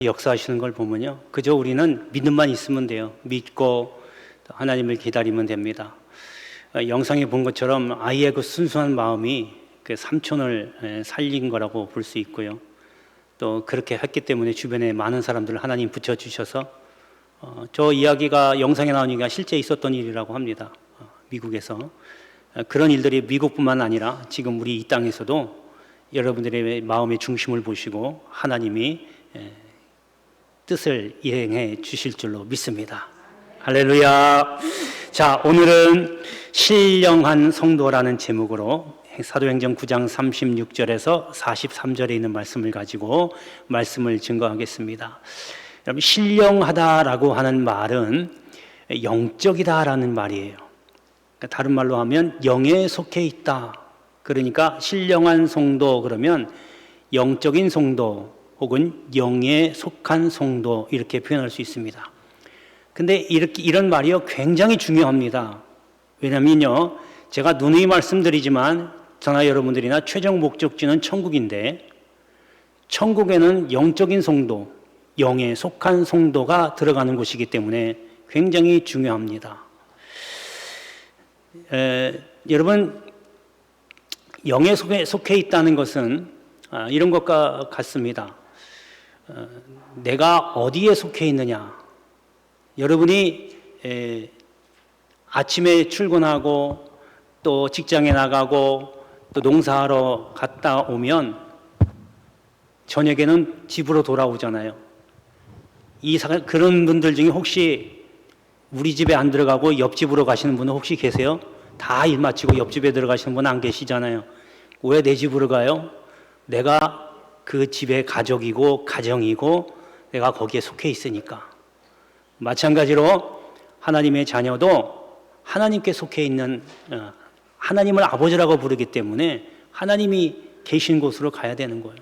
역사하시는 걸 보면요, 그저 우리는 믿음만 있으면 돼요. 믿고 하나님을 기다리면 됩니다. 영상에 본 것처럼 아이의 그 순수한 마음이 그 삼촌을 살린 거라고 볼 수 있고요. 또 그렇게 했기 때문에 주변에 많은 사람들을 하나님 붙여주셔서 저 이야기가 영상에 나오니까 실제 있었던 일이라고 합니다. 미국에서. 그런 일들이 미국뿐만 아니라 지금 우리 이 땅에서도 여러분들의 마음의 중심을 보시고 하나님이 뜻을 이행해 주실 줄로 믿습니다. 할렐루야. 자, 오늘은 신령한 성도라는 제목으로 사도행전 9장 36절에서 43절에 있는 말씀을 가지고 말씀을 증거하겠습니다. 여러분, 신령하다라고 하는 말은 영적이다라는 말이에요. 그러니까 다른 말로 하면 영에 속해 있다. 그러니까 신령한 성도 그러면 영적인 성도 혹은 영에 속한 성도 이렇게 표현할 수 있습니다. 근데 이런 말이요 굉장히 중요합니다. 왜냐면요, 제가 누누이 말씀드리지만 저나 여러분들이나 최종 목적지는 천국인데 천국에는 영적인 성도, 영에 속한 성도가 들어가는 곳이기 때문에 굉장히 중요합니다. 여러분, 영에 속해 있다는 것은 이런 것과 같습니다. 내가 어디에 속해 있느냐. 여러분이 아침에 출근하고 또 직장에 나가고 또 농사하러 갔다 오면 저녁에는 집으로 돌아오잖아요. 그런 분들 중에 혹시 우리 집에 안 들어가고 옆집으로 가시는 분은 혹시 계세요? 다 일 마치고 옆집에 들어가시는 분은 안 계시잖아요. 왜 내 집으로 가요? 내가 그 집의 가족이고 가정이고 내가 거기에 속해 있으니까. 마찬가지로 하나님의 자녀도 하나님께 속해 있는 하나님을 아버지라고 부르기 때문에 하나님이 계신 곳으로 가야 되는 거예요.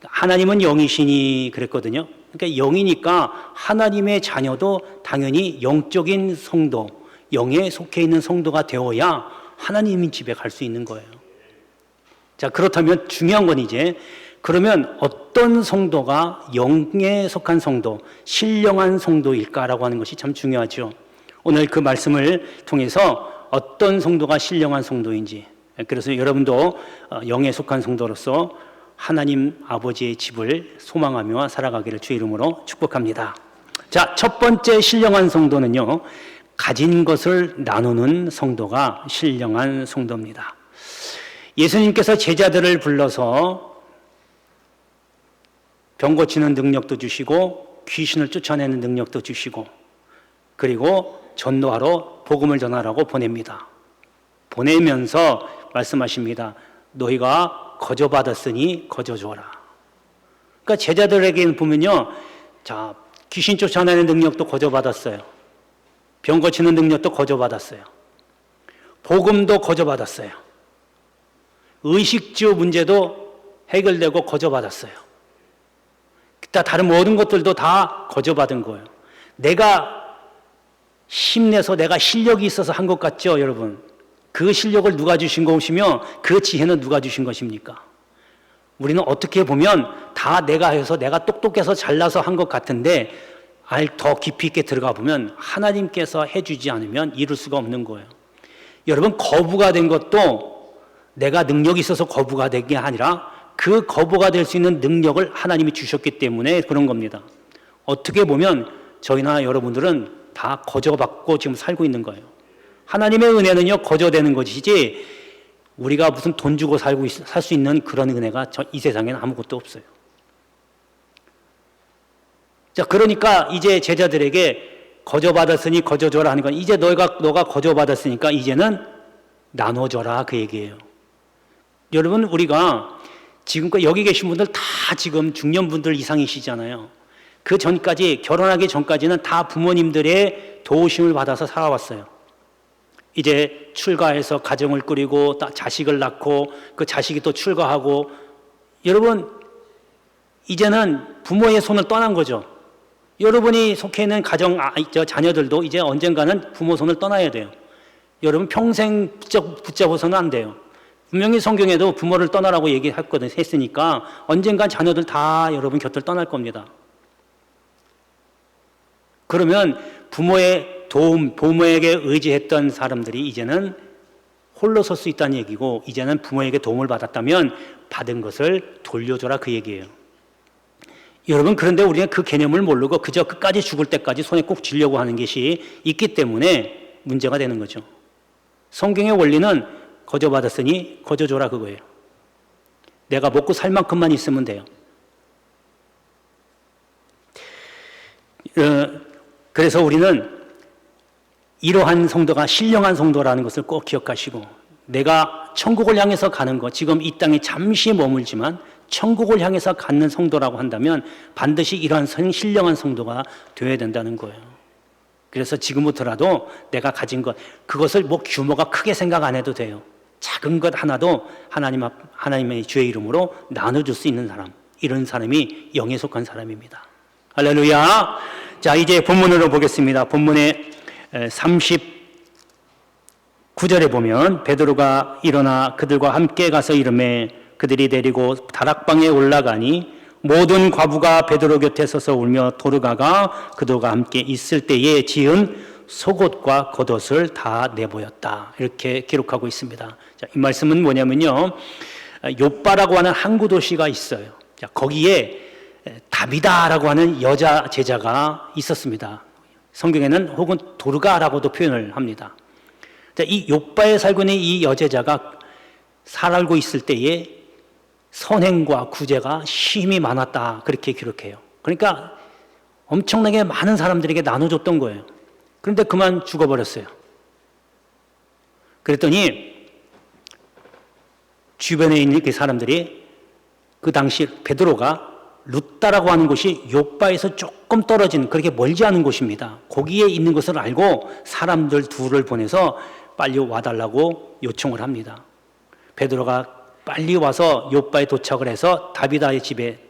하나님은 영이시니 그랬거든요. 그러니까 영이니까 하나님의 자녀도 당연히 영적인 성도, 영에 속해 있는 성도가 되어야 하나님 집에 갈 수 있는 거예요. 자, 그렇다면 중요한 건 이제 그러면 어떤 성도가 영에 속한 성도, 신령한 성도일까라고 하는 것이 참 중요하죠. 오늘 그 말씀을 통해서 어떤 성도가 신령한 성도인지, 그래서 여러분도 영에 속한 성도로서 하나님 아버지의 집을 소망하며 살아가기를 주의 이름으로 축복합니다. 자, 첫 번째 신령한 성도는요, 가진 것을 나누는 성도가 신령한 성도입니다. 예수님께서 제자들을 불러서 병 고치는 능력도 주시고 귀신을 쫓아내는 능력도 주시고 그리고 전도하러 복음을 전하라고 보냅니다. 보내면서 말씀하십니다. 너희가 거저받았으니 거저줘라. 그러니까 제자들에게는 보면요, 자, 귀신 쫓아내는 능력도 거저받았어요. 병 고치는 능력도 거저받았어요. 복음도 거저받았어요. 의식주 문제도 해결되고 거저받았어요. 다른 모든 것들도 다 거저받은 거예요. 내가 힘내서 내가 실력이 있어서 한 것 같죠, 여러분? 그 실력을 누가 주신 것이며 그 지혜는 누가 주신 것입니까? 우리는 어떻게 보면 다 내가 해서 내가 똑똑해서 잘나서 한 것 같은데 더 깊이 있게 들어가 보면 하나님께서 해주지 않으면 이룰 수가 없는 거예요. 여러분, 거부가 된 것도 내가 능력이 있어서 거부가 된 게 아니라 그 거부가 될 수 있는 능력을 하나님이 주셨기 때문에 그런 겁니다. 어떻게 보면 저희나 여러분들은 다 거저받고 지금 살고 있는 거예요. 하나님의 은혜는요, 거저되는 것이지 우리가 무슨 돈 주고 살 수 있는 그런 은혜가 이 세상에는 아무것도 없어요. 자, 그러니까 이제 제자들에게 거저받았으니 거저줘라 하는 건 이제 너가 거저받았으니까 이제는 나눠줘라 그 얘기예요. 여러분, 우리가 지금까지 여기 계신 분들 다 지금 중년분들 이상이시잖아요. 그 전까지, 결혼하기 전까지는 다 부모님들의 도우심을 받아서 살아왔어요. 이제 출가해서 가정을 꾸리고 자식을 낳고 그 자식이 또 출가하고, 여러분 이제는 부모의 손을 떠난 거죠. 여러분이 속해 있는 자녀들도 이제 언젠가는 부모 손을 떠나야 돼요. 여러분 평생 붙잡아서는 안 돼요. 분명히 성경에도 부모를 떠나라고 했으니까 언젠간 자녀들 다 여러분 곁을 떠날 겁니다. 그러면 부모의 도움, 부모에게 의지했던 사람들이 이제는 홀로 설 수 있다는 얘기고, 이제는 부모에게 도움을 받았다면 받은 것을 돌려줘라 그 얘기예요. 여러분, 그런데 우리가 그 개념을 모르고 그저 끝까지 죽을 때까지 손에 꼭 쥐려고 하는 것이 있기 때문에 문제가 되는 거죠. 성경의 원리는 거저 받았으니 거저 줘라 그거예요. 내가 먹고 살 만큼만 있으면 돼요. 그래서 우리는 이러한 성도가 신령한 성도라는 것을 꼭 기억하시고, 내가 천국을 향해서 가는 것, 지금 이 땅에 잠시 머물지만 천국을 향해서 가는 성도라고 한다면 반드시 이러한 신령한 성도가 되어야 된다는 거예요. 그래서 지금부터라도 내가 가진 것, 그것을 뭐 규모가 크게 생각 안 해도 돼요. 작은 것 하나도 하나님의 주의 이름으로 나눠줄 수 있는 사람, 이런 사람이 영에 속한 사람입니다. 할렐루야. 자, 이제 본문으로 보겠습니다. 본문의 39절에 보면 베드로가 일어나 그들과 함께 가서 이르매 그들이 데리고 다락방에 올라가니 모든 과부가 베드로 곁에 서서 울며 도르가가 그들과 함께 있을 때에 지은 속옷과 겉옷을 다 내보였다. 이렇게 기록하고 있습니다. 자, 이 말씀은 뭐냐면요, 욥바라고 하는 항구 도시가 있어요. 자, 거기에 다비다라고 하는 여자 제자가 있었습니다. 성경에는 혹은 도르가라고도 표현을 합니다. 자, 이 욥바에 살고 있는 이 여제자가 살고 있을 때에 선행과 구제가 심히 많았다, 그렇게 기록해요. 그러니까 엄청나게 많은 사람들에게 나눠줬던 거예요. 그런데 그만 죽어버렸어요. 그랬더니 주변에 있는 그 사람들이 그 당시 베드로가 루다라고 하는 곳이 욥바에서 조금 떨어진, 그렇게 멀지 않은 곳입니다. 거기에 있는 것을 알고 사람들 둘을 보내서 빨리 와달라고 요청을 합니다. 베드로가 빨리 와서 욥바에 도착을 해서 다비다의 집에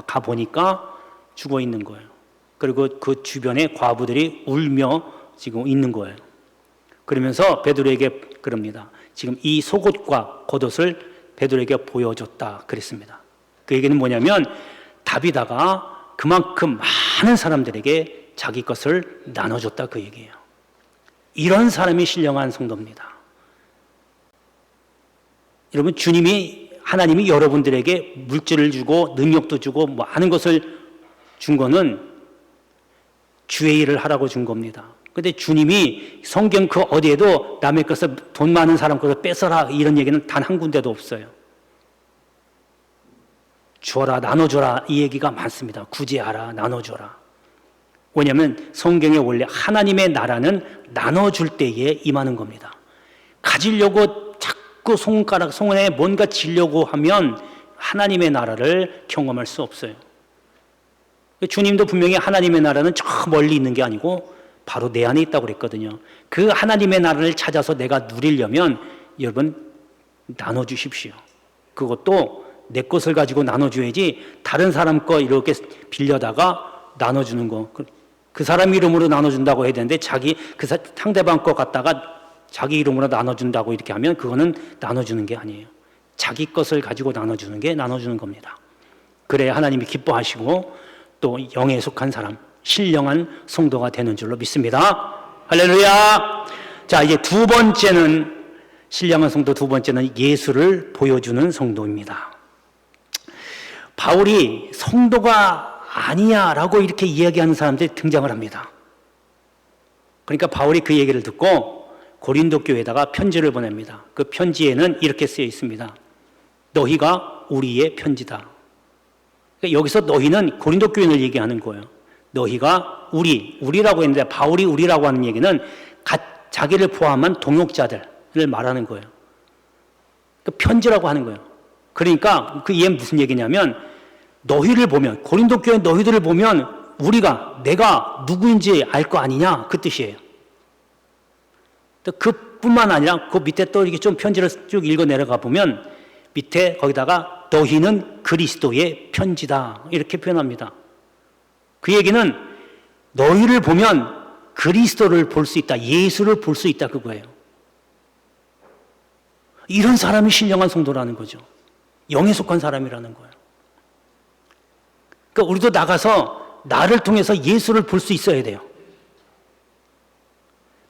가보니까 죽어 있는 거예요. 그리고 그 주변에 과부들이 울며 지금 있는 거예요. 그러면서 베드로에게 그럽니다. 지금 이 속옷과 겉옷을 베드로에게 보여줬다 그랬습니다. 그 얘기는 뭐냐면 다비다가 그만큼 많은 사람들에게 자기 것을 나눠줬다 그 얘기예요. 이런 사람이 신령한 성도입니다. 여러분, 하나님이 여러분들에게 물질을 주고 능력도 주고 많은 것을 준 거는 주의 일을 하라고 준 겁니다. 그런데 주님이 성경 그 어디에도 남의 것을, 돈 많은 사람 것을 뺏어라 이런 얘기는 단 한 군데도 없어요. 주어라, 나눠줘라 이 얘기가 많습니다. 구제하라, 나눠줘라. 왜냐하면 성경의 원래 하나님의 나라는 나눠줄 때에 임하는 겁니다. 가지려고 자꾸 손에 뭔가 지려고 하면 하나님의 나라를 경험할 수 없어요. 주님도 분명히 하나님의 나라는 저 멀리 있는 게 아니고 바로 내 안에 있다고 그랬거든요. 그 하나님의 나라를 찾아서 내가 누리려면 여러분 나눠주십시오. 그것도 내 것을 가지고 나눠줘야지 다른 사람 거 이렇게 빌려다가 나눠주는 거, 그 사람 이름으로 나눠준다고 해야 되는데 그 상대방 거 갖다가 자기 이름으로 나눠준다고 이렇게 하면 그거는 나눠주는 게 아니에요. 자기 것을 가지고 나눠주는 게 나눠주는 겁니다. 그래야 하나님이 기뻐하시고 또 영에 속한 사람, 신령한 성도가 되는 줄로 믿습니다. 할렐루야. 자, 이제 두 번째는, 신령한 성도 두 번째는 예수를 보여주는 성도입니다. 바울이 성도가 아니야 라고 이렇게 이야기하는 사람들이 등장을 합니다. 그러니까 바울이 그 얘기를 듣고 고린도 교회에다가 편지를 보냅니다. 그 편지에는 이렇게 쓰여 있습니다. 너희가 우리의 편지다. 그러니까 여기서 너희는 고린도 교인을 얘기하는 거예요. 너희가 우리라고 했는데 바울이 우리라고 하는 얘기는 자기를 포함한 동역자들을 말하는 거예요. 그 편지라고 하는 거예요. 그러니까 그 얘는 무슨 얘기냐면 너희를 보면, 고린도 교회 너희들을 보면 내가 누구인지 알 거 아니냐 그 뜻이에요. 그뿐만 아니라 그 밑에 또 이렇게 좀 편지를 쭉 읽어 내려가 보면 밑에 거기다가 너희는 그리스도의 편지다 이렇게 표현합니다. 그 얘기는 너희를 보면 그리스도를 볼 수 있다, 예수를 볼 수 있다 그거예요. 이런 사람이 신령한 성도라는 거죠. 영에 속한 사람이라는 거예요. 그러니까 우리도 나가서 나를 통해서 예수를 볼 수 있어야 돼요.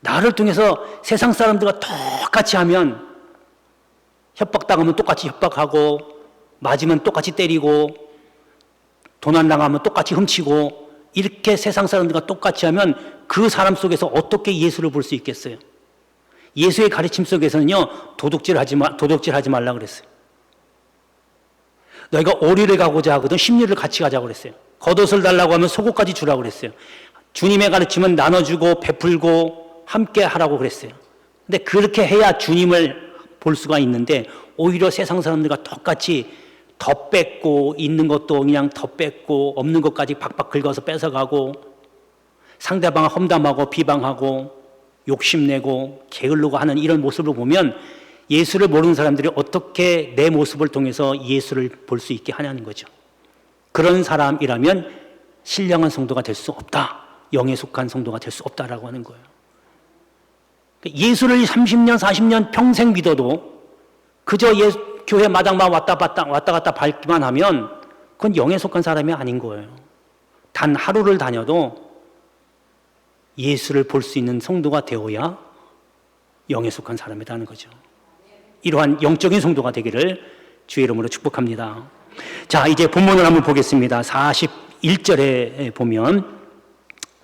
나를 통해서 세상 사람들과 똑같이 하면 협박당하면 똑같이 협박하고, 맞으면 똑같이 때리고, 도난 당하면 똑같이 훔치고, 이렇게 세상 사람들과 똑같이 하면 그 사람 속에서 어떻게 예수를 볼 수 있겠어요? 예수의 가르침 속에서는요, 도둑질하지 말라 그랬어요. 너희가 오리를 가고자 하거든 십리를 같이 가자고 그랬어요. 겉옷을 달라고 하면 속옷까지 주라고 그랬어요. 주님의 가르침은 나눠주고 베풀고 함께 하라고 그랬어요. 근데 그렇게 해야 주님을 볼 수가 있는데, 오히려 세상 사람들과 똑같이 더 뺏고, 있는 것도 그냥 더 뺏고, 없는 것까지 박박 긁어서 뺏어가고, 상대방을 험담하고 비방하고 욕심내고 게을르고 하는 이런 모습을 보면 예수를 모르는 사람들이 어떻게 내 모습을 통해서 예수를 볼 수 있게 하냐는 거죠. 그런 사람이라면 신령한 성도가 될 수 없다. 영에 속한 성도가 될 수 없다라고 하는 거예요. 예수를 30년, 40년 평생 믿어도 그저 교회 마당만 왔다 갔다 밟기만 하면 그건 영에 속한 사람이 아닌 거예요. 단 하루를 다녀도 예수를 볼 수 있는 성도가 되어야 영에 속한 사람이라는 거죠. 이러한 영적인 성도가 되기를 주의 이름으로 축복합니다. 자, 이제 본문을 한번 보겠습니다. 41절에 보면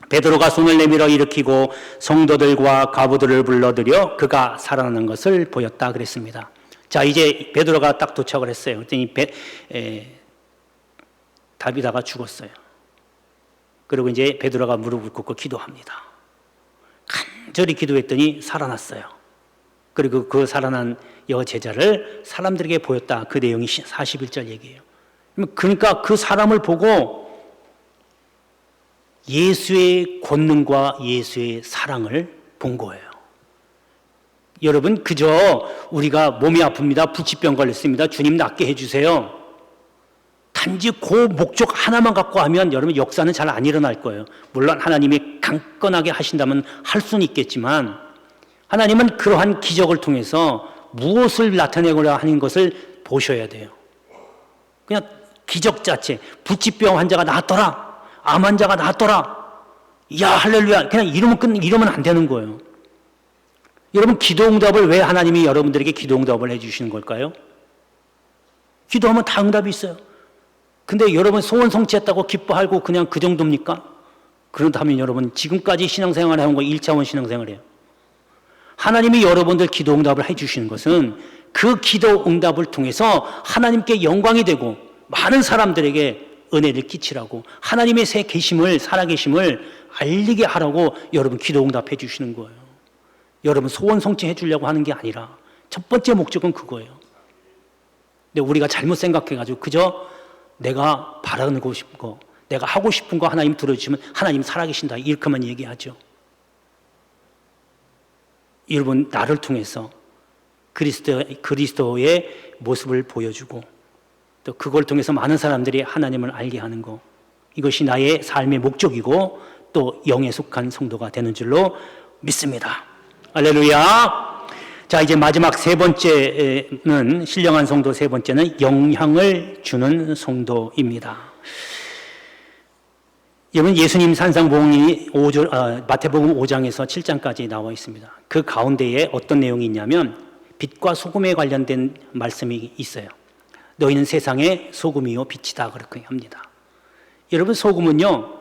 베드로가 손을 내밀어 일으키고 성도들과 과부들을 불러들여 그가 살아나는 것을 보였다 그랬습니다. 자, 이제 베드로가 딱 도착을 했어요. 그랬더니 다비다가 죽었어요. 그리고 이제 베드로가 무릎을 꿇고 기도합니다. 간절히 기도했더니 살아났어요. 그리고 그 살아난 여제자를 사람들에게 보였다. 그 내용이 41절 얘기예요. 그러니까 그 사람을 보고 예수의 권능과 예수의 사랑을 본 거예요. 여러분, 그저 우리가 몸이 아픕니다, 불치병 걸렸습니다, 주님 낫게 해주세요, 단지 그 목적 하나만 갖고 하면 여러분 역사는 잘 안 일어날 거예요. 물론 하나님이 강건하게 하신다면 할 수는 있겠지만, 하나님은 그러한 기적을 통해서 무엇을 나타내고자 하는 것을 보셔야 돼요. 그냥 기적 자체, 불치병 환자가 나았더라, 암 환자가 나았더라, 야 할렐루야, 그냥 이러면 안 되는 거예요. 여러분, 기도응답을 왜 하나님이 여러분들에게 기도응답을 해주시는 걸까요? 기도하면 다 응답이 있어요. 근데 여러분 소원 성취했다고 기뻐하고 그냥 그 정도입니까? 그렇다면 여러분 지금까지 신앙생활을 해온 거 1차원 신앙생활이에요. 하나님이 여러분들 기도응답을 해주시는 것은 그 기도응답을 통해서 하나님께 영광이 되고 많은 사람들에게 은혜를 끼치라고, 하나님의 새 계심을, 살아계심을 알리게 하라고 여러분 기도응답해 주시는 거예요. 여러분 소원 성취해 주려고 하는 게 아니라 첫 번째 목적은 그거예요. 근데 우리가 잘못 생각해가지고 그저 내가 바라고 싶은 거, 내가 하고 싶은 거 하나님 들어주시면 하나님 살아계신다, 이렇게만 얘기하죠. 여러분, 나를 통해서 그리스도의 모습을 보여주고 또 그걸 통해서 많은 사람들이 하나님을 알게 하는 거, 이것이 나의 삶의 목적이고 또 영에 속한 성도가 되는 줄로 믿습니다. 할렐루야. 자, 이제 마지막 세 번째는, 신령한 성도 세 번째는 영향을 주는 성도입니다. 여러분, 예수님 산상봉이 마태복음 5장에서 7장까지 나와 있습니다. 그 가운데에 어떤 내용이 있냐면 빛과 소금에 관련된 말씀이 있어요. 너희는 세상의 소금이요 빛이다, 그렇게 합니다. 여러분, 소금은요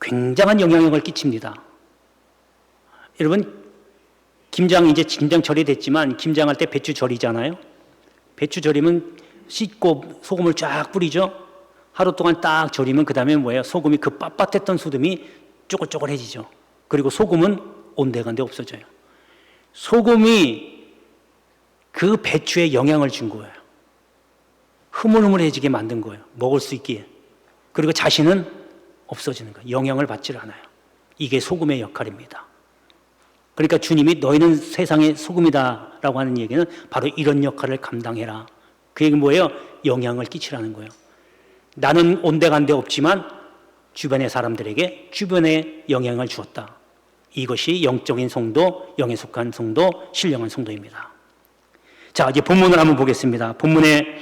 굉장한 영향력을 끼칩니다. 여러분, 이제 김장철이 됐지만 김장할 때 배추 절이잖아요. 배추 절이면 씻고 소금을 쫙 뿌리죠. 하루 동안 딱 절이면 그 다음에 뭐예요? 소금이 그 빳빳했던 소금이 쪼글쪼글해지죠. 그리고 소금은 온데간데 없어져요. 소금이 그 배추에 영향을 준 거예요. 흐물흐물해지게 만든 거예요. 먹을 수 있기에. 그리고 자신은 없어지는 거예요. 영향을 받질 않아요. 이게 소금의 역할입니다. 그러니까 주님이 너희는 세상의 소금이다 라고 하는 얘기는 바로 이런 역할을 감당해라. 그 얘기는 뭐예요? 영향을 끼치라는 거예요. 나는 온데간데 없지만 주변의 사람들에게 주변에 영향을 주었다. 이것이 영적인 성도, 영에 속한 성도, 신령한 성도입니다. 자, 이제 본문을 한번 보겠습니다. 본문의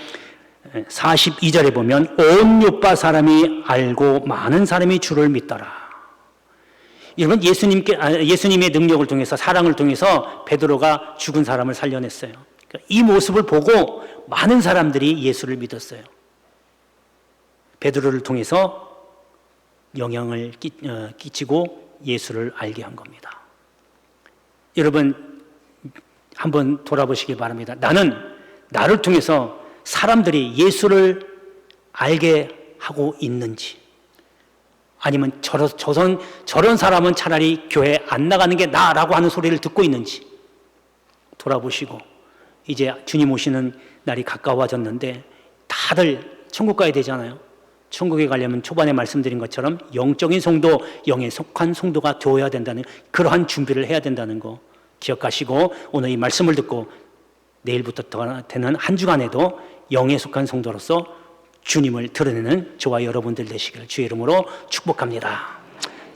42절에 보면 온 요파 사람이 알고 많은 사람이 주를 믿더라. 여러분, 예수님의 능력을 통해서, 사랑을 통해서 베드로가 죽은 사람을 살려냈어요. 그러니까 이 모습을 보고 많은 사람들이 예수를 믿었어요. 베드로를 통해서 영향을 끼치고 예수를 알게 한 겁니다. 여러분, 한번 돌아보시기 바랍니다. 나를 통해서 사람들이 예수를 알게 하고 있는지, 아니면 저런 사람은 차라리 교회 안 나가는 게 나라고 하는 소리를 듣고 있는지 돌아보시고, 이제 주님 오시는 날이 가까워졌는데 다들 천국 가야 되잖아요. 천국에 가려면 초반에 말씀드린 것처럼 영적인 성도, 영에 속한 성도가 되어야 된다는, 그러한 준비를 해야 된다는 거 기억하시고, 오늘 이 말씀을 듣고 내일부터 되는 한 주간에도 영에 속한 성도로서 주님을 드러내는 저와 여러분들 되시기를 주의 이름으로 축복합니다.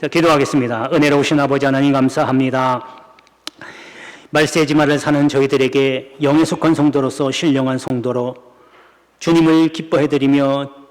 자, 기도하겠습니다. 은혜로우신 아버지 하나님 감사합니다. 말세지마를 사는 저희들에게 영에 속한 성도로서 신령한 성도로 주님을 기뻐해드리며